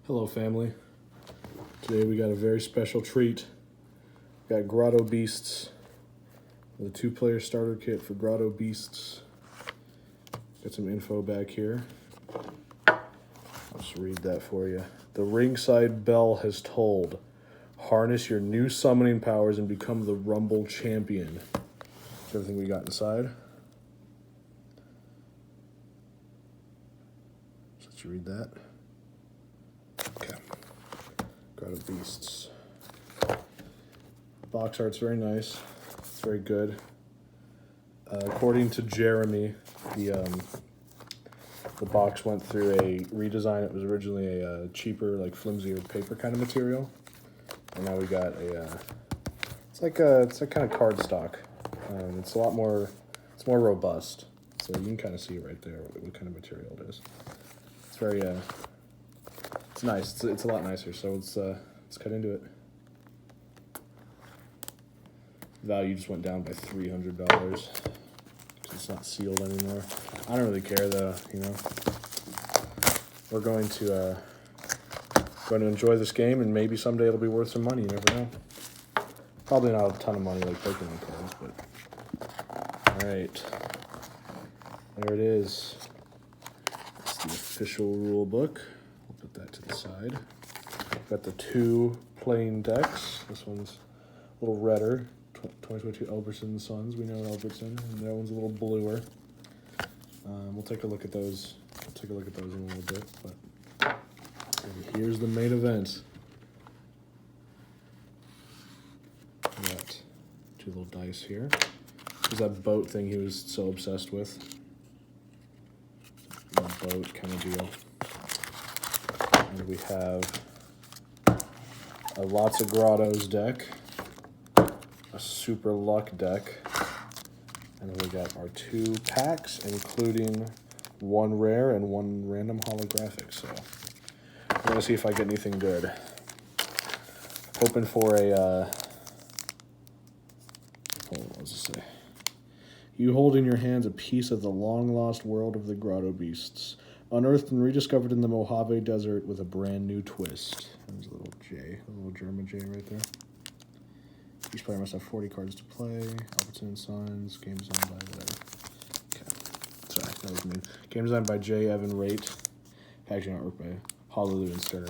Hello, family. Today we got a very special treat. We got Grotto Beasts, the two-player starter kit for Grotto Beasts. Got some info back here. I'll just read that for you. The ringside bell has tolled. Harness your new summoning powers and become the Rumble champion. That's everything we got inside. So let you read that. Okay. Grotto Beasts. Box art's very nice. It's very good. According to Jeremy, the box went through a redesign. It was originally a cheaper, like flimsier paper kind of material, and now we got a. It's like kind of cardstock. It's a lot more. It's more robust, so you can kind of see right there what kind of material it is. It's very. It's nice. It's a lot nicer. So let's cut into it. Value just went down by $300 because it's not sealed anymore. I don't really care though. You know, we're going to enjoy this game, and maybe someday it'll be worth some money. You never know. Probably not a ton of money like Pokemon cards, but all right. There it is. It's the official rule book. We'll put that to the side. Got the two plain decks. This one's a little redder. 2022 Albertson Sons. We know Albertson, and that one's a little bluer. We'll take a look at those. We'll take a look at those in a little bit. But here's the main event. We got two little dice here. There's that boat thing he was so obsessed with. That boat kind of deal. And we have a Lots of Grottos deck. A super luck deck, and then we got our two packs, including one rare and one random holographic. So we're gonna see if I get anything good. Hoping for a what does it say? You hold in your hands a piece of the long-lost world of the Grotto Beasts, unearthed and rediscovered in the Mojave Desert with a brand new twist. There's a little J, a little German J right there. Each player must have 40 cards to play. Albertson Sons. Game designed by whatever. Okay. Sorry, that was mean. Game designed by J. Evan Raitt. Packaging artwork by Honolulu and Sterner.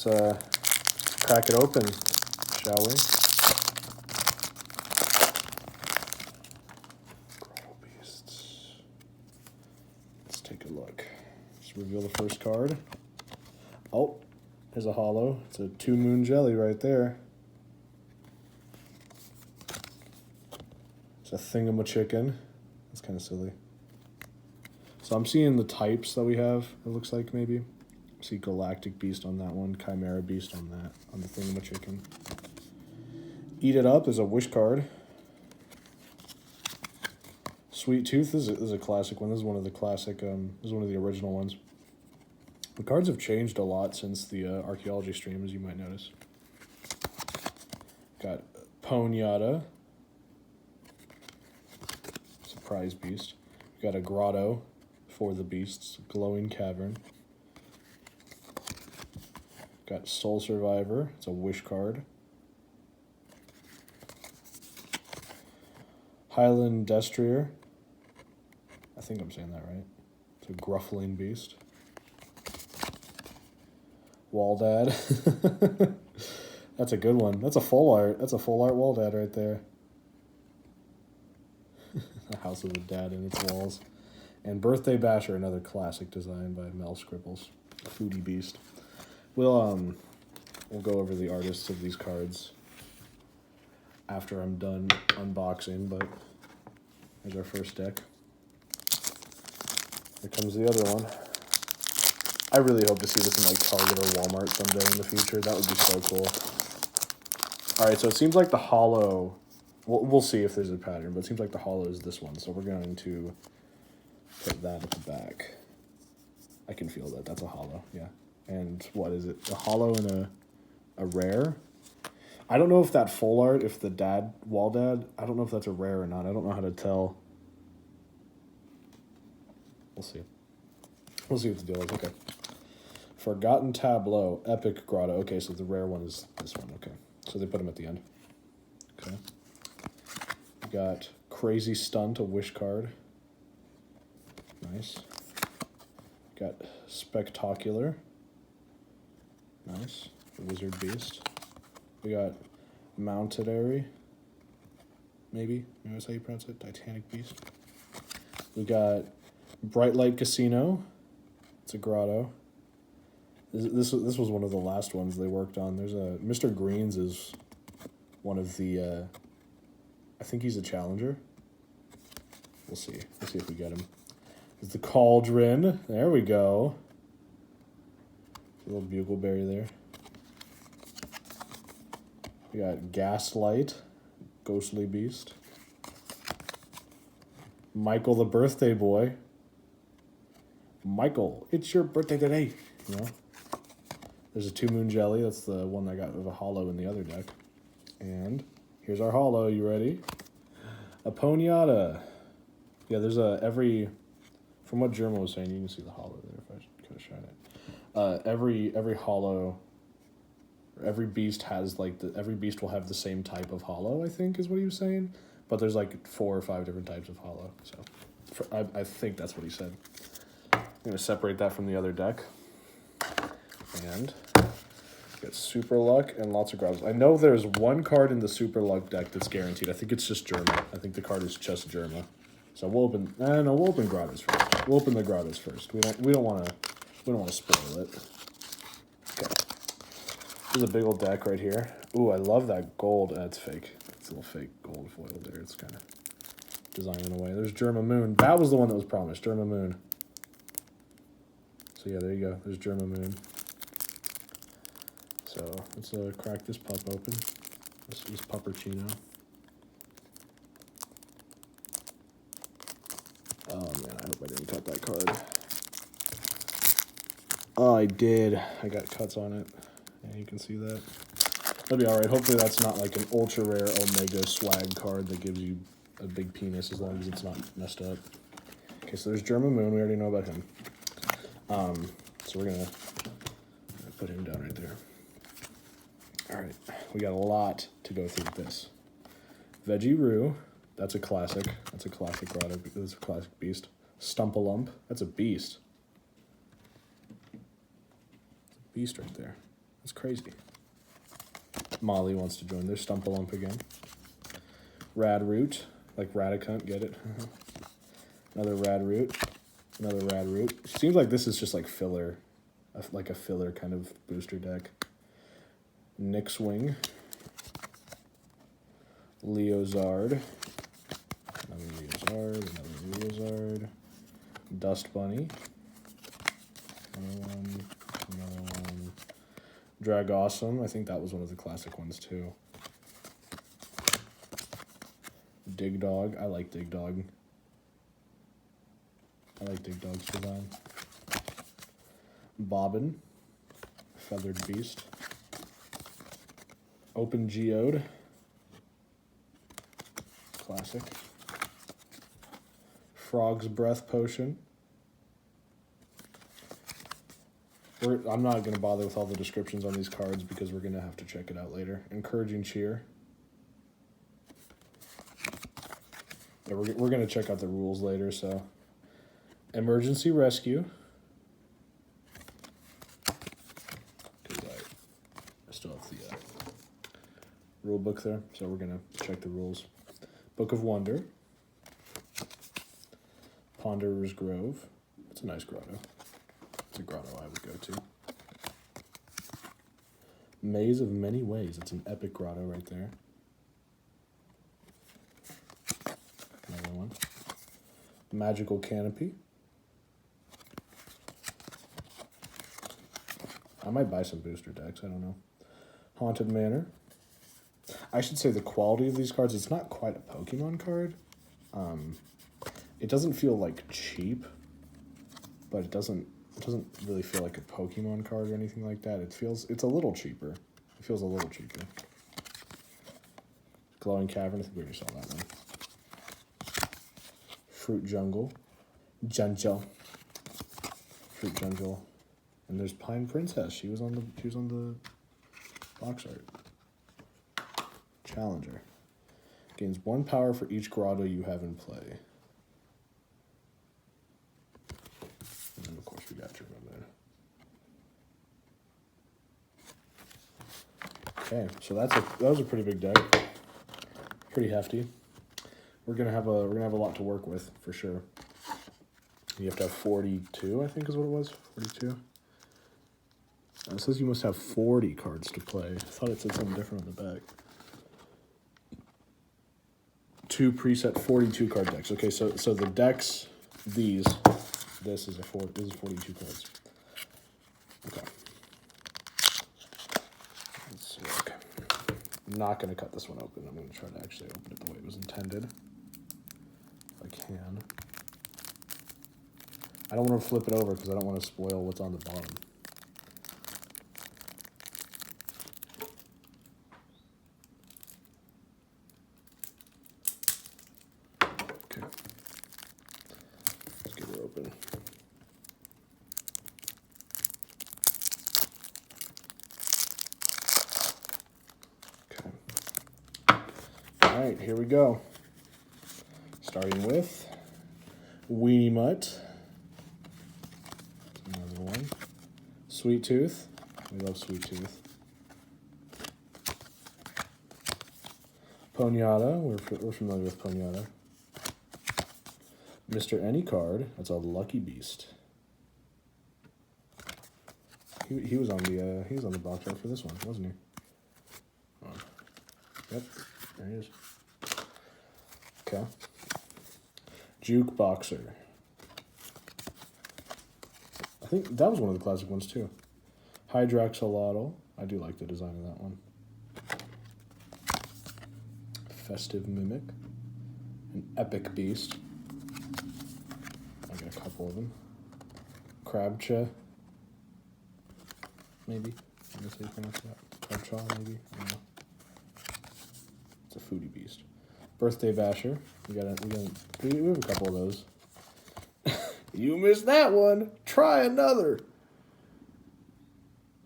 Let's crack it open, shall we? Grotto Beasts. Let's take a look. Let's reveal the first card. Oh, there's a holo. It's a 2 Moon Jelly right there. It's a thingamachicken. That's kind of silly. So I'm seeing the types that we have, it looks like maybe. I see Galactic Beast on that one, Chimera Beast on that, on the thingamachicken. Eat It Up is a wish card. Sweet Tooth is a classic one. This is one of the classic, this is one of the original ones. The cards have changed a lot since the archaeology stream, as you might notice. Got Ponyata. Prize Beast. We got a Grotto for the Beasts, Glowing Cavern. Got Soul Survivor, it's a wish card. Highland Destrier, I think I'm saying that right. It's a Gruffling Beast. Waldad, that's a good one. That's a full art. That's a full art Waldad right there. A house with a dad in its walls. And Birthday Basher, another classic design by Mel Scribbles. Foodie Beast. We'll go over the artists of these cards after I'm done unboxing, but here's our first deck. Here comes the other one. I really hope to see this in like Target or Walmart someday in the future. That would be so cool. Alright, so it seems like the holo... We'll see if there's a pattern, but it seems like the holo is this one, so we're going to put that at the back. I can feel that. That's a holo, yeah. And what is it? A holo and a rare? I don't know if that full art, if the Waldad, I don't know if that's a rare or not. I don't know how to tell. We'll see. We'll see what the deal is. Okay. Forgotten Tableau, Epic Grotto. Okay, so the rare one is this one. Okay, so they put them at the end. Okay. We got Crazy Stunt, a wish card. Nice. Got Spectacular. Nice. Wizard Beast. We got Mountaineer. Maybe that's how you pronounce it. Titanic Beast. We got Bright Light Casino. It's a grotto. This was one of the last ones they worked on. There's a Mr. Greens is one of the. I think he's a challenger. We'll see. We'll see if we get him. There's the Cauldron. There we go. A little bugleberry there. We got Gaslight, Ghostly Beast. Michael the Birthday Boy. Michael, it's your birthday today. You know? There's a 2 Moon Jelly. That's the one I got with a holo in the other deck. And here's our holo. You ready? A Ponyata. Yeah, there's a every. From what Jerma was saying, you can see the holo there if I could shine it. Every holo. Every beast has like every beast will have the same type of holo, I think is what he was saying. But there's like 4 or 5 different types of holo. So I think that's what he said. I'm gonna separate that from the other deck. And get Super Luck and lots of grottos. I know there's one card in the Super Luck deck that's guaranteed. I think it's just Jerma. I think the card is just Jerma. So we'll open. No, we'll open grottos first. We'll open the grottos first. We don't want to spoil it. Okay. There's a big old deck right here. Ooh, I love that gold. That's fake. It's a little fake gold foil there. It's kind of designed in a way. There's Jerma Moon. That was the one that was promised. Jerma Moon. So yeah, there you go. There's Jerma Moon. So let's crack this pup open. This is Puppercino. Oh man, I hope I didn't cut that card. Oh, I did. I got cuts on it. Yeah, you can see that. That'll be alright. Hopefully that's not like an ultra rare Omega swag card that gives you a big penis as long as it's not messed up. Okay, so there's Jerma Moon. We already know about him. So we're gonna put him down right there. Alright, we got a lot to go through with this. Veggie Roo. That's a classic. That's a classic grotto. That's a classic beast. Stumpalump. That's a beast. Beast right there. That's crazy. Molly wants to join. There's Stumpalump again. Rad Root. Like Radicunt, get it? Another Rad Root. Another Rad Root. Seems like this is just like filler. Like a filler kind of booster deck. Nyx Wing. Leozard. Another Leozard. Dust Bunny. Another one. Dragawesome. I think that was one of the classic ones too. Dig Dog. I like Dig Dog. I like Dig Dog's design. Bobbin. Feathered Beast. Open Geode. Classic. Frog's Breath Potion. I'm not going to bother with all the descriptions on these cards because we're going to have to check it out later. Encouraging Cheer. Yeah, we're going to check out the rules later, so. Emergency Rescue. I still have the rule book there, so we're going to check the rules. Book of Wonder. Ponderer's Grove. It's a nice grotto. It's a grotto I would go to. Maze of Many Ways. It's an epic grotto right there. Another one. Magical Canopy. I might buy some booster decks. I don't know. Haunted Manor. I should say the quality of these cards, it's not quite a Pokemon card. It doesn't feel like cheap, but it doesn't really feel like a Pokemon card or anything like that. It's a little cheaper. It feels a little cheaper. Glowing Cavern, I think we already saw that one. Fruit Jungle. Jungle. Fruit Jungle. And there's Pine Princess. She was on the box art. Challenger. Gains 1 power for each grotto you have in play. And then of course we got Germa there. Okay, so that was a pretty big deck. Pretty hefty. We're gonna have a lot to work with for sure. You have to have 42, I think is what it was. 42. It says you must have 40 cards to play. I thought it said something different on the back. 2 preset 42 card decks. Okay, so the decks, this is 42 cards. Okay. Let's see. Okay. I'm not gonna cut this one open. I'm gonna try to actually open it the way it was intended. If I can. I don't want to flip it over because I don't want to spoil what's on the bottom. Okay. Let's get it open. Okay. All right, here we go. Starting with Weenie Mutt. Another one. Sweet Tooth. We love Sweet Tooth. Ponyata. We're familiar with Ponyata. Mr. Any Card. That's a Lucky Beast. He was on the box art for this one, wasn't he? Oh. Yep. There he is. Okay. Juke Boxer. I think that was one of the classic ones too. Hydraxolotl. I do like the design of that one. Festive Mimic. An Epic Beast. I got a couple of them. Crabcha. Maybe. I guess how you pronounce that. Crabchaw, maybe. I don't know. It's a foodie beast. Birthday Basher. We have a couple of those. You missed that one. Try another.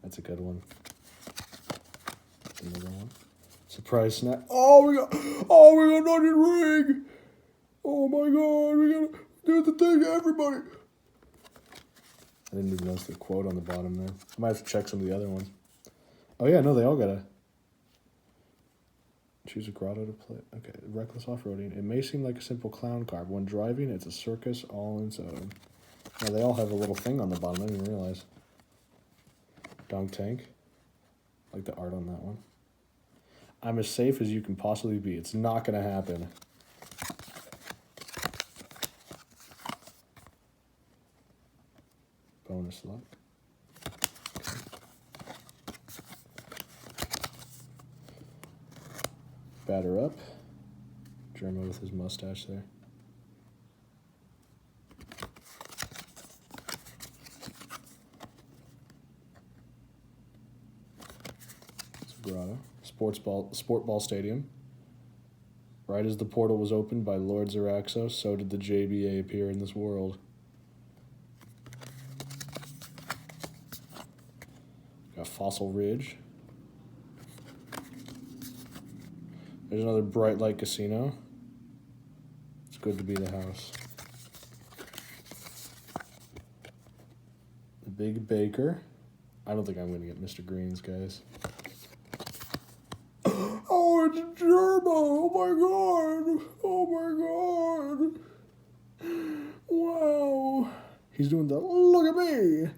That's a good one. Another one. Surprise Snack. Oh, we got Onion Ring. Oh my God, we gotta do the thing, everybody. I didn't even notice the quote on the bottom there. I might have to check some of the other ones. Oh yeah, no, they all gotta choose a grotto to play. Okay, reckless off-roading. It may seem like a simple clown car, but when driving, it's a circus all in its own. Now they all have a little thing on the bottom. I didn't even realize. Dunk Tank. I like the art on that one. I'm as safe as you can possibly be. It's not gonna happen. Bonus luck. Okay. Batter Up. Germa with his mustache there. It's a grotto. Sport Ball Stadium. Right as the portal was opened by Lord Zaraxos, so did the JBA appear in this world. Got Fossil Ridge. There's another Bright Light Casino. It's good to be the house. The Big Baker. I don't think I'm going to get Mr. Green's, guys. Oh, it's Germa! Oh my God! Oh my God! Wow! He's doing the look at me!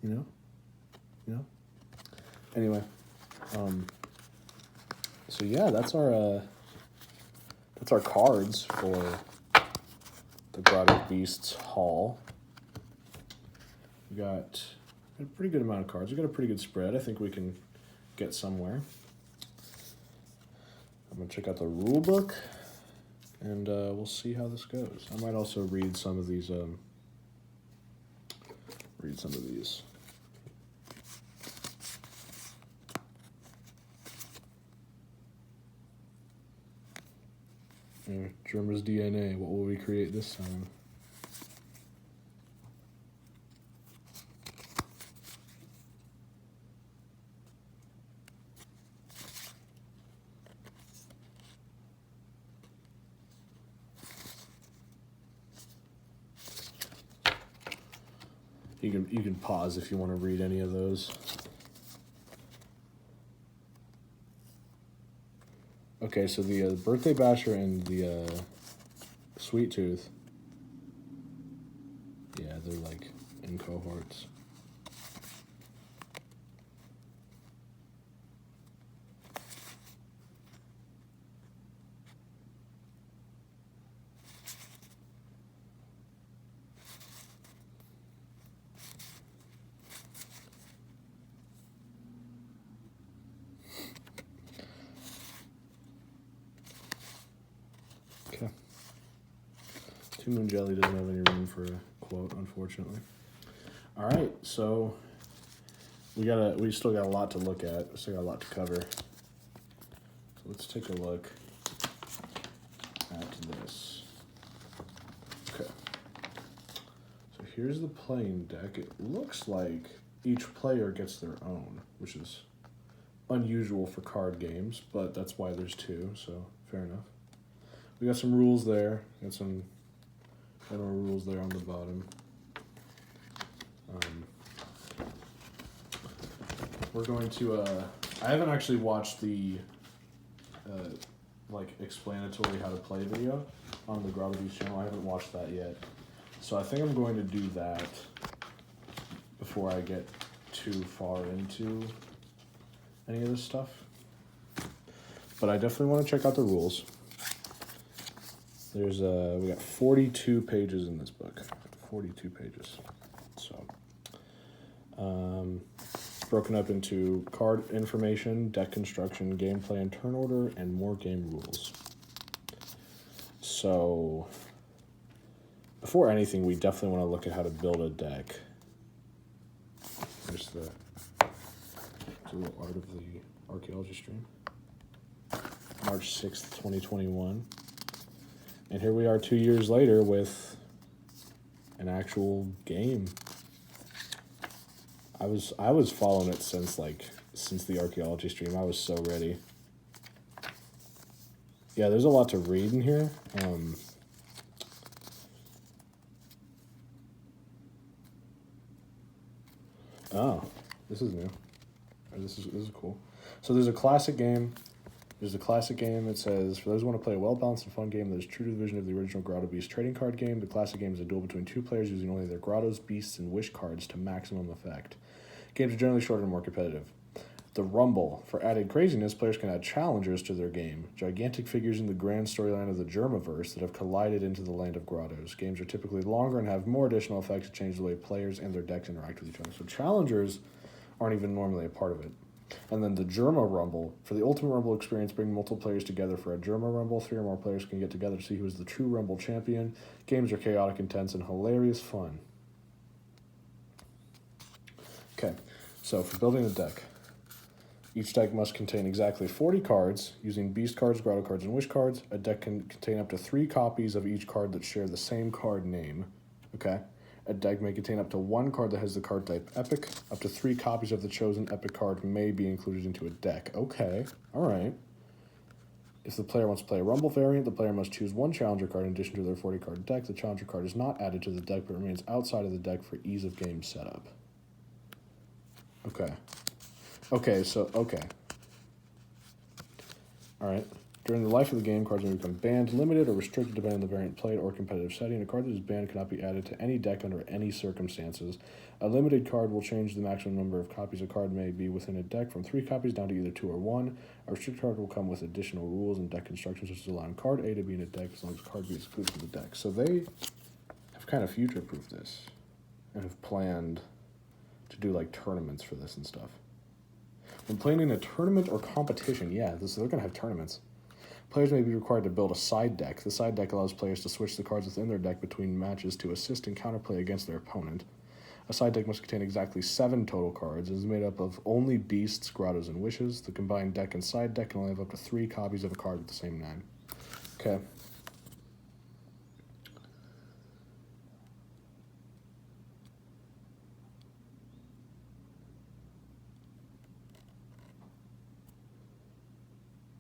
You know? Anyway, so yeah, that's our cards for the Grotto Beasts haul. We got a pretty good amount of cards. We got a pretty good spread. I think we can get somewhere. I'm gonna check out the rule book, and we'll see how this goes. I might also read some of these. Germa's DNA. What will we create this time? You can pause if you want to read any of those. Okay, so the Birthday Basher and the Sweet Tooth. Yeah, they're like in cohorts. Okay. Two Moon Jelly doesn't have any room for a quote, unfortunately. All right, so we still got a lot to look at. We still got a lot to cover. So let's take a look at this. Okay. So here's the playing deck. It looks like each player gets their own, which is unusual for card games, but that's why there's two, so fair enough. We got some rules there. Got some general rules there on the bottom. We're going to, I haven't actually watched the, like, explanatory how to play video on the Grotto Beasts channel. I haven't watched that yet. So I think I'm going to do that before I get too far into any of this stuff. But I definitely want to check out the rules. There's, we got 42 pages in this book. 42 pages. So, broken up into card information, deck construction, gameplay and turn order, and more game rules. So, before anything, we definitely want to look at how to build a deck. There's the little art of the archaeology stream. March 6th, 2021. And here we are 2 years later with an actual game. I was following it since the archaeology stream. I was so ready. Yeah, there's a lot to read in here. Oh, this is new. This is cool. So there's a classic game. There's a classic game. It says, for those who want to play a well-balanced and fun game that is true to the vision of the original Grotto Beasts trading card game, the classic game is a duel between two players using only their Grottos, Beasts, and Wish cards to maximum effect. Games are generally shorter and more competitive. The Rumble. For added craziness, players can add challengers to their game. Gigantic figures in the grand storyline of the Germaverse that have collided into the land of Grottos. Games are typically longer and have more additional effects to change the way players and their decks interact with each other. So challengers aren't even normally a part of it. And then the Germa Rumble. For the ultimate Rumble experience, bring multiple players together for a Germa Rumble. 3 or more players can get together to see who is the true Rumble champion. Games are chaotic, intense, and hilarious fun. Okay, so for building a deck, each deck must contain exactly 40 cards using Beast cards, Grotto cards, and Wish cards. A deck can contain up to 3 copies of each card that share the same card name. Okay. A deck may contain up to 1 card that has the card type Epic. Up to 3 copies of the chosen Epic card may be included into a deck. Okay, all right. If the player wants to play a Rumble variant, the player must choose 1 Challenger card in addition to their 40-card deck. The Challenger card is not added to the deck, but remains outside of the deck for ease of game setup. Okay. Okay. All right. During the life of the game, cards may become banned, limited, or restricted depending on the variant played or competitive setting. A card that is banned cannot be added to any deck under any circumstances. A limited card will change the maximum number of copies a card may be within a deck from 3 copies down to either 2 or 1. A restricted card will come with additional rules and deck constructions, such as allowing card A to be in a deck as long as card B is excluded from the deck. So they have kind of future-proofed this and have planned to do like tournaments for this and stuff. When playing in a tournament or competition, yeah, they're going to have tournaments. Players may be required to build a side deck. The side deck allows players to switch the cards within their deck between matches to assist in counterplay against their opponent. A side deck must contain exactly 7 total cards. It is made up of only Beasts, Grottos, and Wishes. The combined deck and side deck can only have up to 3 copies of a card with the same name. Okay.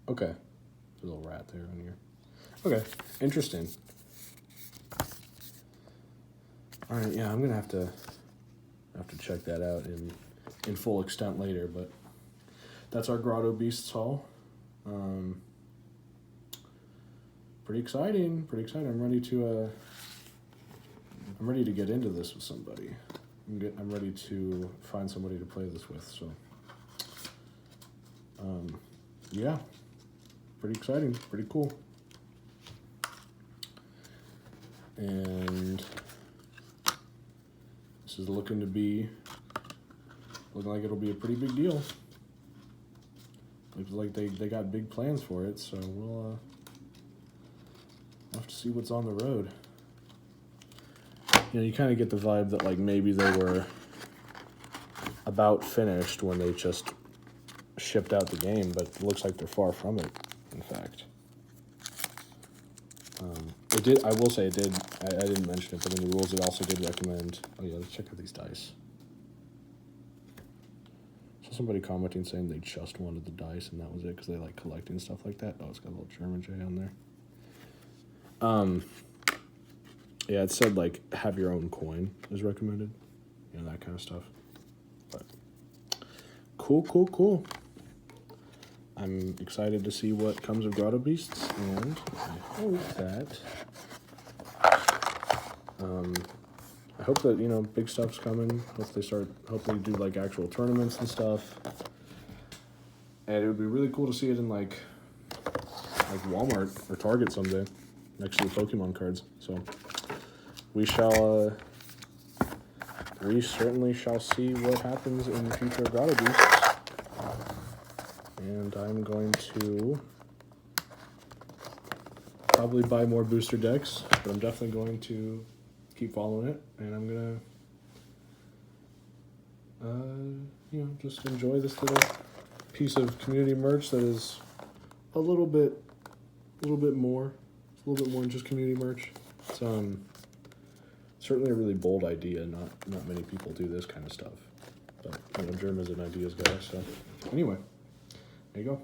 Okay. There's a little rat there on here. Okay. Interesting. All right, yeah, I'm going to have to have to check that out in full extent later, but that's our Grotto Beasts haul. Pretty exciting. I'm ready to get into this with somebody. I'm ready to find somebody to play this with. So, yeah, pretty exciting, pretty cool. And this is looking like it'll be a pretty big deal. Looks like they got big plans for it, so we'll have to see what's on the road. You know, you kind of get the vibe that like maybe they were about finished when they just shipped out the game, but it looks like they're far from it, in fact. I will say it did, I didn't mention it, but in the rules it also did recommend, oh yeah, let's check out these dice. So somebody commenting saying they just wanted the dice and that was it because they like collecting stuff like that. Oh, it's got a little German J on there. Yeah, it said like have your own coin is recommended, you know, that kind of stuff. But cool. I'm excited to see what comes of Grotto Beasts, and I hope that, you know, big stuff's coming. Hopefully do like actual tournaments and stuff. And it would be really cool to see it in like Walmart or Target someday, next to the Pokemon cards. So we certainly shall see what happens in the future of Grotto Beasts. And I'm going to probably buy more booster decks, but I'm definitely going to keep following it, and I'm gonna, you know, just enjoy this little piece of community merch that is a little bit more. It's a little bit more than just community merch. It's certainly a really bold idea. Not many people do this kind of stuff, but you know, Germ is an ideas guy. So anyway, there you go.